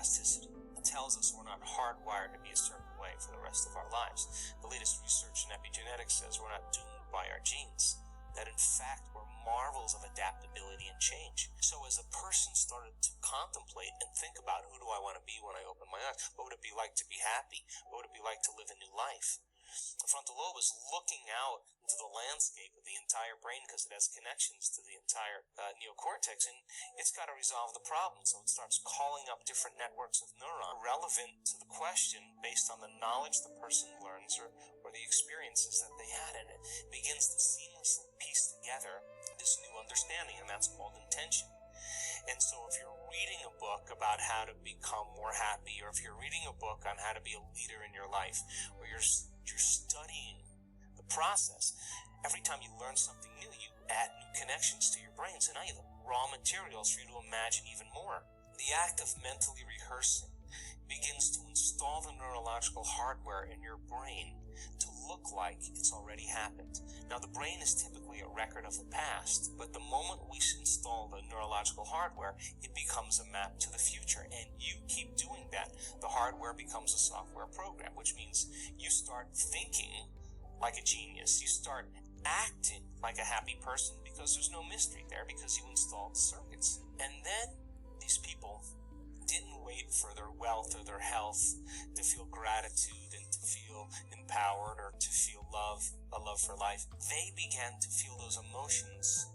neuroplasticity. It tells us we're not hardwired to be a certain way for the rest of our lives. The latest research in epigenetics says we're not doomed by our genes, that in fact we're marvels of adaptability and change. So as a person started to contemplate and think about, who do I want to be when I open my eyes? What would it be like to be happy? What would it be like to live a new life? The frontal lobe is looking out into the landscape of the entire brain because it has connections to the entire neocortex, and it's got to resolve the problem. So it starts calling up different networks of neurons relevant to the question based on the knowledge the person learns or the experiences that they had in it. It begins to seamlessly piece together this new understanding, and that's called intention. And so if you're reading a book about how to become more happy, or if you're reading a book on how to be a leader in your life, or you're studying the process, every time you learn something new, you add new connections to your brain. So now you have raw materials for you to imagine even more. The act of mentally rehearsing begins to install the neurological hardware in your brain to look like it's already happened. Now, the brain is typically a record of the past, but the moment we install the neurological hardware, it becomes a map to the future, and you keep doing that. The hardware becomes a software program, which means you start thinking like a genius. You start acting like a happy person because there's no mystery there, because you installed the circuits. And then these people didn't wait for their wealth or their health to feel gratitude and to feel empowered or to feel love, a love for life. They began to feel those emotions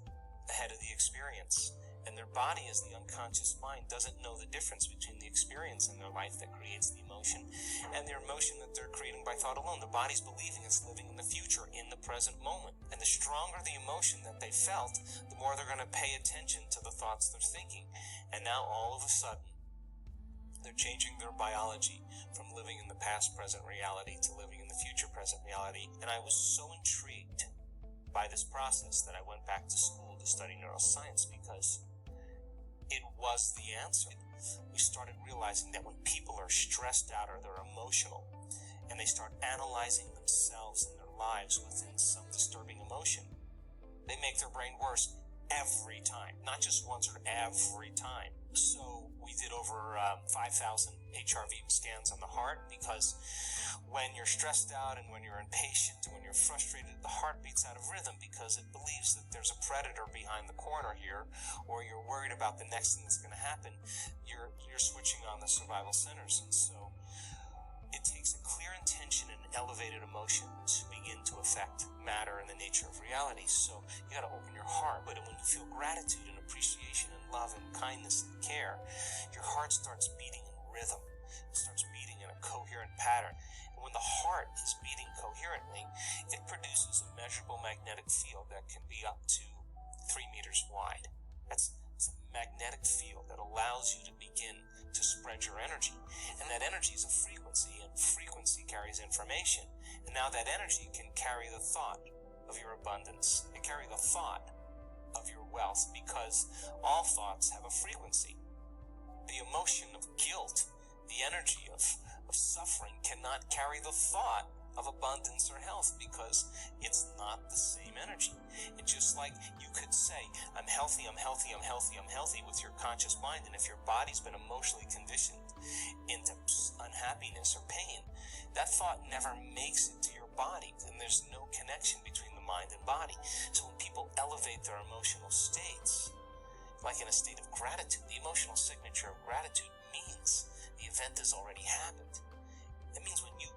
ahead of the experience. And their body, as the unconscious mind, doesn't know the difference between the experience in their life that creates the emotion and the emotion that they're creating by thought alone. The body's believing it's living in the future, in the present moment. And the stronger the emotion that they felt, the more they're going to pay attention to the thoughts they're thinking. And now all of a sudden, they're changing their biology from living in the past present reality to living in the future present reality. And I was so intrigued by this process that I went back to school to study neuroscience, because it was the answer. We started realizing that when people are stressed out or they're emotional and they start analyzing themselves and their lives within some disturbing emotion, they make their brain worse every time, not just once or every time. So we did over 5,000 HRV scans on the heart, because when you're stressed out and when you're impatient and when you're frustrated, the heart beats out of rhythm because it believes that there's a predator behind the corner here, or you're worried about the next thing that's going to happen. You're switching on the survival centers. And so it takes a clear intention and elevated emotion to begin to affect matter and the nature of reality. So you got to open your heart. But when you feel gratitude and appreciation and love and kindness and care, your heart starts beating in rhythm. It starts beating in a coherent pattern. And when the heart is beating coherently, it produces a measurable magnetic field that can be up to 3 meters wide. It's a magnetic field that allows you to begin to spread your energy. And that energy is a frequency, and frequency carries information. And now that energy can carry the thought of your abundance. It can carry the thought of your wealth, because all thoughts have a frequency. The emotion of guilt, the energy of suffering, cannot carry the thought of abundance or health, because it's not the same energy. And just like you could say, I'm healthy, I'm healthy, I'm healthy, I'm healthy with your conscious mind, and if your body's been emotionally conditioned into unhappiness or pain, that thought never makes it to your body, and there's no connection between the mind and body. So when people elevate their emotional states, like in a state of gratitude, the emotional signature of gratitude means the event has already happened. It means when you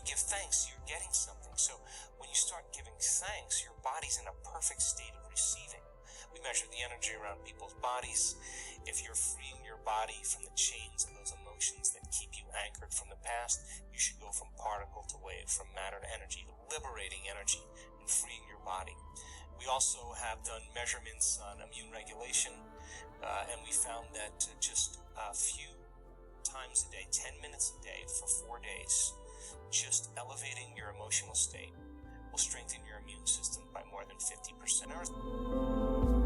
give thanks, you're getting something. So when you start giving thanks, your body's in a perfect state of receiving. We measure the energy around people's bodies. If you're freeing your body from the chains of those emotions that keep you anchored from the past, you should go from particle to wave, from matter to energy, liberating energy and freeing your body. We also have done measurements on immune regulation, and we found that just a few times a day, 10 minutes a day for 4 days, just elevating your emotional state will strengthen your immune system by more than 50%.